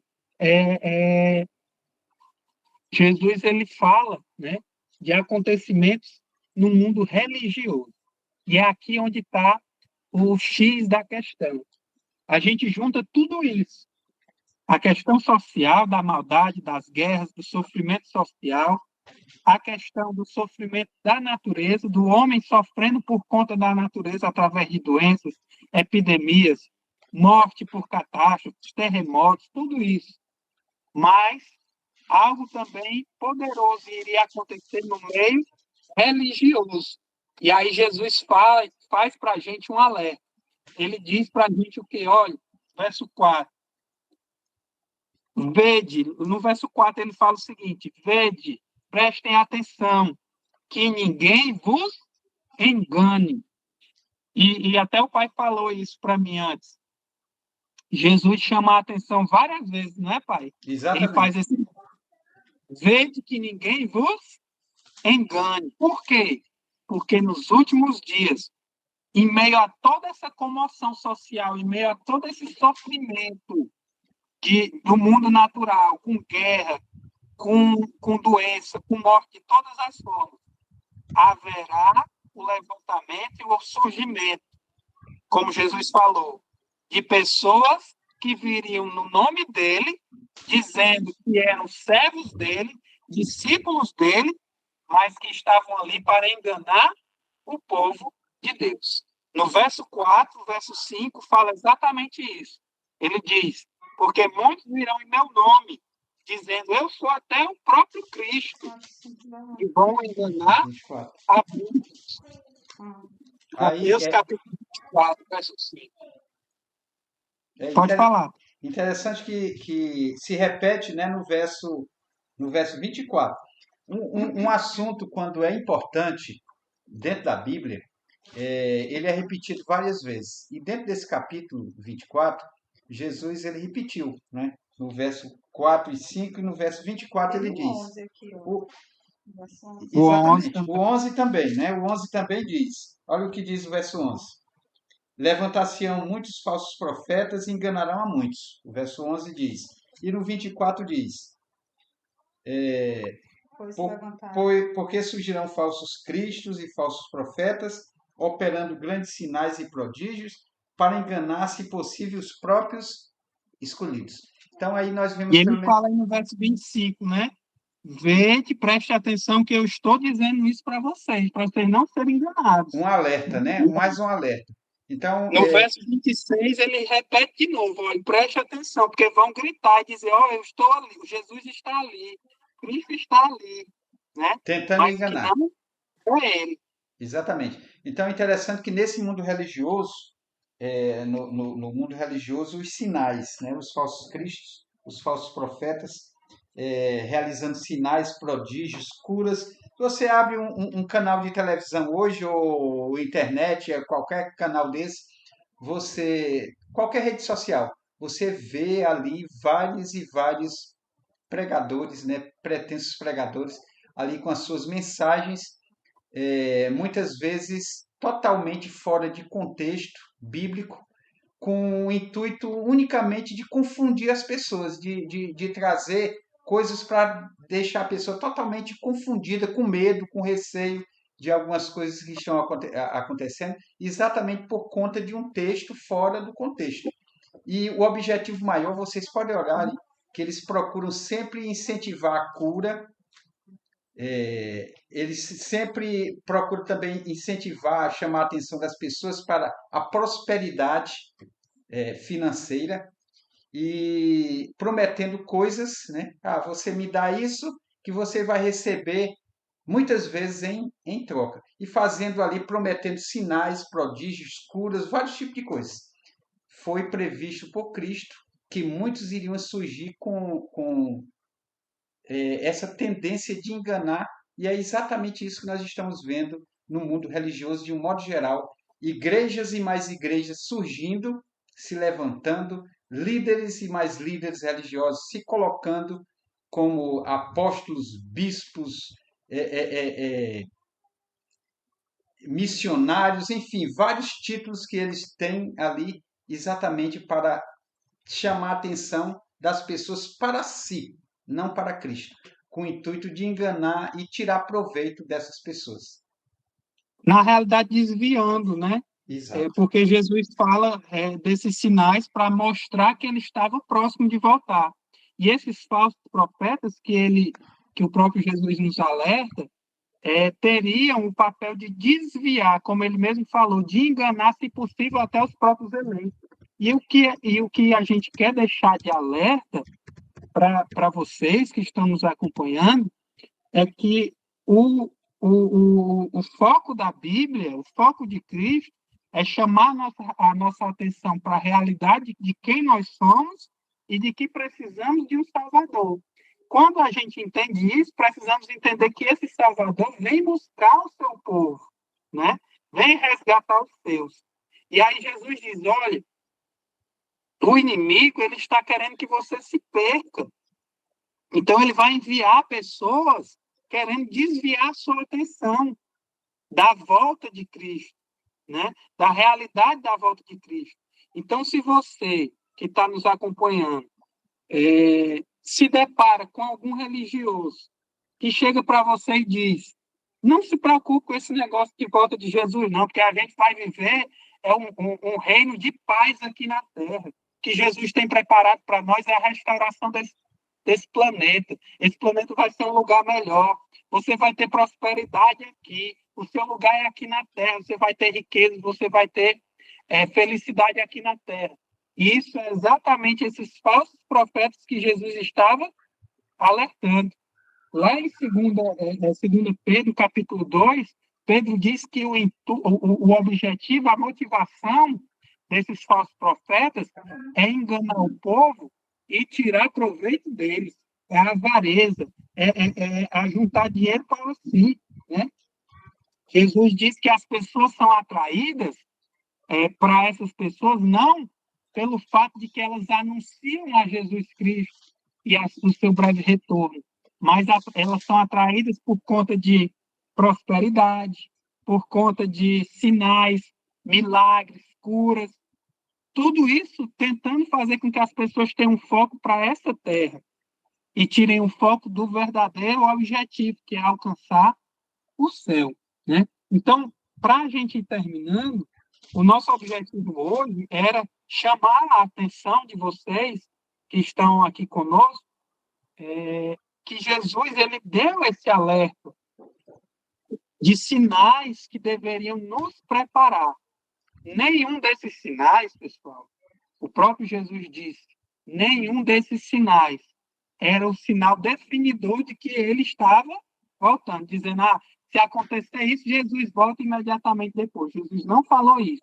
Jesus ele fala, né, de acontecimentos no mundo religioso. E é aqui onde está o X da questão. A gente junta tudo isso. A questão social, da maldade, das guerras, do sofrimento social, a questão do sofrimento da natureza, do homem sofrendo por conta da natureza através de doenças, epidemias, morte por catástrofes, terremotos, tudo isso. Mas algo também poderoso iria acontecer no meio religioso. E aí Jesus faz para a gente um alerta. Ele diz para a gente o que? Olha, verso 4. Vede, no verso 4 ele fala o seguinte: vede, prestem atenção, que ninguém vos engane. E até o pai falou isso para mim antes. Jesus chama a atenção várias vezes, não é, pai? Exatamente. Ele faz esse... Vede que ninguém vos engane. Por quê? Porque nos últimos dias, em meio a toda essa comoção social, em meio a todo esse sofrimento do mundo natural, com guerra, com doença, com morte de todas as formas, haverá o levantamento e o surgimento, como Jesus falou, de pessoas que viriam no nome dele, dizendo que eram servos dele, discípulos dele, mas que estavam ali para enganar o povo de Deus. No verso 4, verso 5, fala exatamente isso. Ele diz: porque muitos virão em meu nome, dizendo, eu sou até o próprio Cristo, e vão enganar 24. a muitos. Mateus Aí capítulo 24, verso 5. Pode falar. Interessante que se repete, né, no verso 24. Um assunto, quando é importante dentro da Bíblia, ele é repetido várias vezes. E dentro desse capítulo 24, Jesus ele repetiu, né? No verso 4 e 5 e no verso 24 ele diz. 11 aqui, ó. Exatamente. O 11 também, né? O 11 também diz. Olha o que diz o verso 11. Levantar-se-ão muitos falsos profetas e enganarão a muitos. O verso 11 diz. E no 24 diz. Porque surgirão falsos cristos e falsos profetas, operando grandes sinais e prodígios, para enganar, se possível, os próprios escolhidos. Então, aí nós vemos... E ele fala aí no verso 25, né? Vede, preste atenção que eu estou dizendo isso para vocês não serem enganados. Um alerta, né? Mais um alerta. Então, no verso 26, ele repete de novo, olha, preste atenção, porque vão gritar e dizer, olha, eu estou ali, Jesus está ali, Cristo está ali, né? Tentando mas enganar. Que não é ele. Exatamente. Então, é interessante que nesse mundo religioso, no mundo religioso, os sinais, né? Os falsos cristos, os falsos profetas, realizando sinais, prodígios, curas. Você abre um canal de televisão hoje, ou internet, qualquer canal desse, qualquer rede social, você vê ali vários e vários pregadores, né? Pretensos pregadores, ali com as suas mensagens, muitas vezes totalmente fora de contexto bíblico, com o intuito unicamente de confundir as pessoas, de trazer coisas para deixar a pessoa totalmente confundida, com medo, com receio de algumas coisas que estão acontecendo, exatamente por conta de um texto fora do contexto. E o objetivo maior, vocês podem olhar que eles procuram sempre incentivar a cura, eles sempre procuram também incentivar, chamar a atenção das pessoas para a prosperidade financeira e prometendo coisas, né? Ah, você me dá isso que você vai receber muitas vezes em troca. E fazendo ali, prometendo sinais, prodígios, curas, vários tipos de coisas. Foi previsto por Cristo que muitos iriam surgir com essa tendência de enganar, e é exatamente isso que nós estamos vendo no mundo religioso de um modo geral. Igrejas e mais igrejas surgindo, se levantando, líderes e mais líderes religiosos se colocando como apóstolos, bispos, missionários, enfim, vários títulos que eles têm ali exatamente para chamar a atenção das pessoas para si, não para Cristo, com o intuito de enganar e tirar proveito dessas pessoas. Na realidade, desviando, né? Exato. Porque Jesus fala desses sinais para mostrar que ele estava próximo de voltar. E esses falsos profetas que o próprio Jesus nos alerta, teriam o papel de desviar, como ele mesmo falou, de enganar, se possível, até os próprios eleitos. E o que a gente quer deixar de alerta para vocês que estão nos acompanhando é que o foco da Bíblia, o foco de Cristo, é chamar a nossa atenção para a realidade de quem nós somos e de que precisamos de um Salvador. Quando a gente entende isso, precisamos entender que esse Salvador vem buscar o seu povo, né? Vem resgatar os seus. E aí Jesus diz, olha, o inimigo ele está querendo que você se perca. Então ele vai enviar pessoas querendo desviar a sua atenção da volta de Cristo, né? Da realidade da volta de Cristo. Então, se você que está nos acompanhando se depara com algum religioso que chega para você e diz, não se preocupe com esse negócio de volta de Jesus, não, porque a gente vai viver um reino de paz aqui na Terra. O que Jesus tem preparado para nós é a restauração desse planeta. Esse planeta vai ser um lugar melhor. Você vai ter prosperidade aqui. O seu lugar é aqui na Terra. Você vai ter riqueza, você vai ter felicidade aqui na Terra. E isso é exatamente esses falsos profetas que Jesus estava alertando. Lá em 2 Pedro, capítulo 2, Pedro diz que o objetivo, a motivação desses falsos profetas é enganar o povo e tirar proveito deles. É a avareza, é juntar dinheiro para si, né? Jesus diz que as pessoas são atraídas para essas pessoas não pelo fato de que elas anunciam a Jesus Cristo e o seu breve retorno, mas elas são atraídas por conta de prosperidade, por conta de sinais, milagres, curas, tudo isso tentando fazer com que as pessoas tenham foco para essa terra e tirem o foco do verdadeiro objetivo, que é alcançar o céu, né? Então, para a gente ir terminando, o nosso objetivo hoje era chamar a atenção de vocês que estão aqui conosco, que Jesus ele deu esse alerta de sinais que deveriam nos preparar. Nenhum desses sinais, pessoal, o próprio Jesus disse, nenhum desses sinais era o sinal definidor de que ele estava voltando, dizendo, se acontecer isso, Jesus volta imediatamente depois. Jesus não falou isso.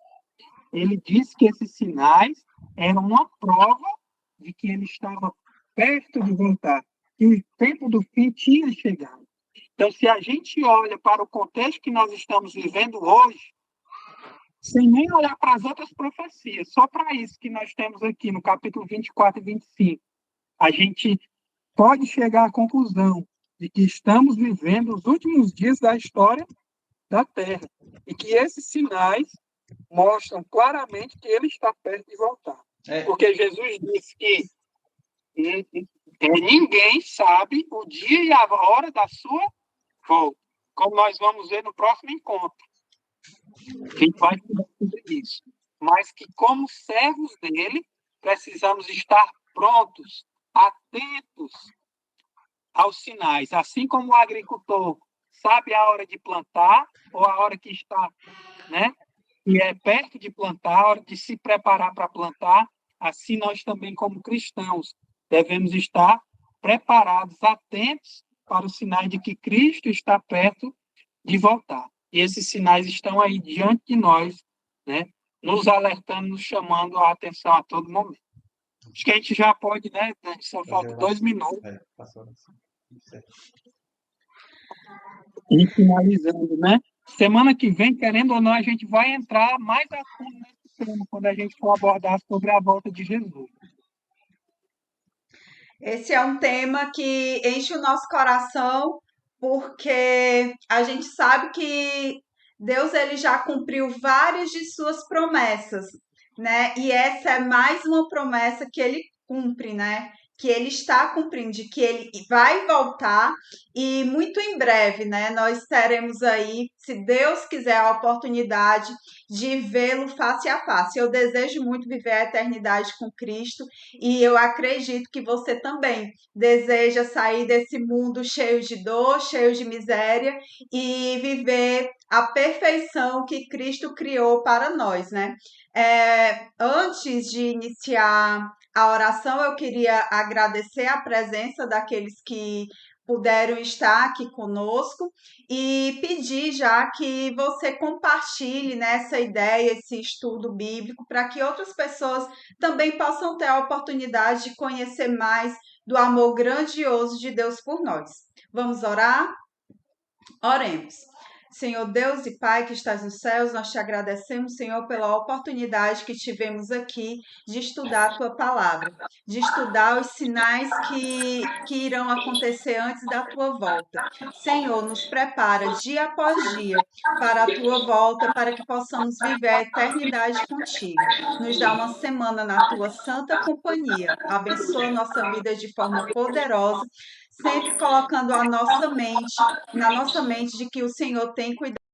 Ele disse que esses sinais eram uma prova de que ele estava perto de voltar, que o tempo do fim tinha chegado. Então, se a gente olha para o contexto que nós estamos vivendo hoje, sem nem olhar para as outras profecias, só para isso que nós temos aqui no capítulo 24 e 25, a gente pode chegar à conclusão de que estamos vivendo os últimos dias da história da Terra e que esses sinais mostram claramente que ele está perto de voltar. Porque Jesus disse que ninguém sabe o dia e a hora da sua volta, como nós vamos ver no próximo encontro. A gente vai falar sobre isso. Mas que, como servos dele, precisamos estar prontos atentos aos sinais, assim como o agricultor sabe a hora de plantar ou a hora que está, né, e é perto de plantar, a hora de se preparar para plantar, assim nós também, como cristãos, devemos estar preparados, atentos para os sinais de que Cristo está perto de voltar. E esses sinais estão aí diante de nós, né, nos alertando, nos chamando a atenção a todo momento. Acho que a gente já pode, né? Só falta 2 minutos. E finalizando, né? Semana que vem, querendo ou não, a gente vai entrar mais a fundo nesse tema, quando a gente for abordar sobre a volta de Jesus. Esse é um tema que enche o nosso coração, porque a gente sabe que Deus ele já cumpriu várias de suas promessas, né? E essa é mais uma promessa que ele cumpre, né? Que ele está cumprindo, de que ele vai voltar e muito em breve, né? Nós teremos aí, se Deus quiser, a oportunidade de vê-lo face a face. Eu desejo muito viver a eternidade com Cristo e eu acredito que você também deseja sair desse mundo cheio de dor, cheio de miséria e viver a perfeição que Cristo criou para nós, né? Antes de iniciar a oração, eu queria agradecer a presença daqueles que puderam estar aqui conosco e pedir já que você compartilhe nessa ideia, esse estudo bíblico, para que outras pessoas também possam ter a oportunidade de conhecer mais do amor grandioso de Deus por nós. Vamos orar? Oremos. Senhor Deus e Pai que estás nos céus, nós te agradecemos, Senhor, pela oportunidade que tivemos aqui de estudar a tua palavra, de estudar os sinais que irão acontecer antes da tua volta. Senhor, nos prepara dia após dia para a tua volta, para que possamos viver a eternidade contigo. Nos dá uma semana na tua santa companhia. Abençoa a nossa vida de forma poderosa, sempre colocando na nossa mente de que o Senhor tem cuidado